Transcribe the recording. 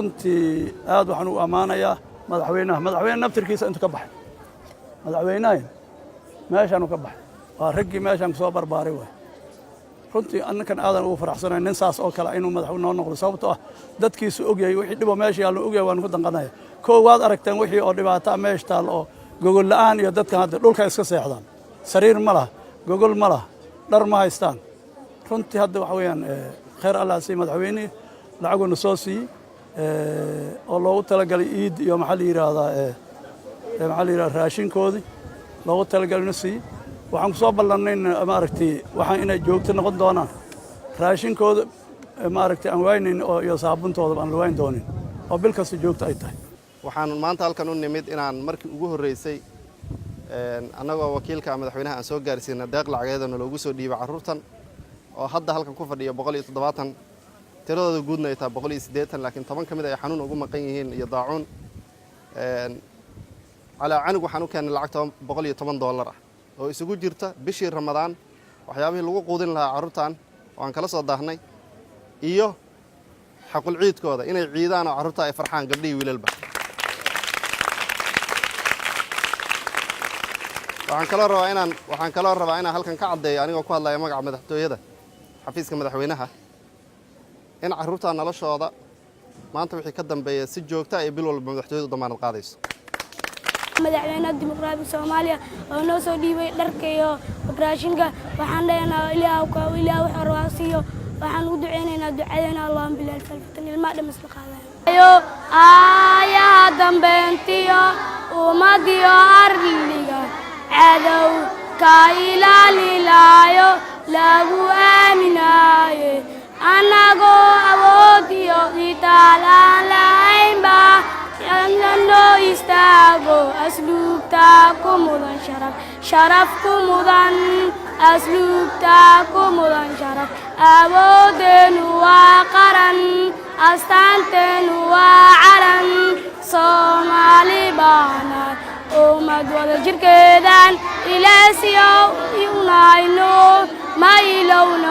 runtii aad waxaan u ammaanayaa madaxweyne naftirkiisa intuu ka baxay madaxweynahan meeshaan uu ka baxay waa raggii meeshaan ku soo barbaaray waay runtii annakan aadan ugu faraxsanahay nin saas oo kale inuu madaxweyne noo noqdo sababtoo ah dadkiisu ogyahay wixii dhibo meesha yaallo ogyahay waan ku danqanaya koo waad aragteen wixii oo dhibaato meesha taal oo gogol la'aan iyo dadkan hadda dhulka iska seexdaan sariir ma laha gogol ma laha dhar ma haystaan runtii hadda waxa weeyaan khayr allah sii madaxweyne lacaguna soo siiyey oo loogu talagalay iid iyo maxaa la yidhahdaa raashinkoodii loogu talagalay siiyey waxaan ku soo ballannay maaragtay waxaan inay joogto noqon doonaan raashinkooda maaragtay aan waynayn oo iyo saabuntooda aan la wayn doonin oo bil kasta joogto ay tahay waxaan maanta halkan u nimid inaan markii ugu horreysay annagoo wakiilka madaxweynaha aan soo gaarsiinay deeq lacageedana loogu soo dhiibay carruurtan oo hadda halkan ku fadhiya 170 tiradooda guudna ay tahay 180 laakiin 10 ka mid ay xanuun ugu maqan yihiin iyo daacuun calaa canug waxaan u keenay lacagta $110 ah oo isugu jirta bishii Ramadaan waxyaabihii lagu quudin lahaa carruurtan oo aan kala soo daahnay iyo xaqul ciidkooda inay ciidaan oo carruurta ay farxaan gabdhihii wiilalba waxaan kaloo rabaa inaan halkan ka caddeeyo anigoo ku hadlaya magaca madaxtooyada xafiiska madaxweynaha in carruurta noloshooda maanta wixii ka dambeeya si joogto ah bil walba madaxtooyadu damaanad qaadayso madaxweynaha dimuqraadiga Soomaaliya oo noo soo dhiibay dharka iyo raashinka waxaan leenahay ilaahu xarwaasiyo waxaan u duceynaynaa ducadeena Allahumma bilal falfatan ilma dhamas la qaadayo aaya dambeentiyo umadiyo arliga cadow ka ilaalilayo lagu aaminayo anagoo awoodiyo itaalaan lahaynba no istaago asluubta ku mudan sharaf ku mudan asluubta ku mudan sharaf awoodeenu waa qaran astaanteenu waa calan Soomaali baana ummad wada jirkeedan ilaasiyo unayno ma ilowna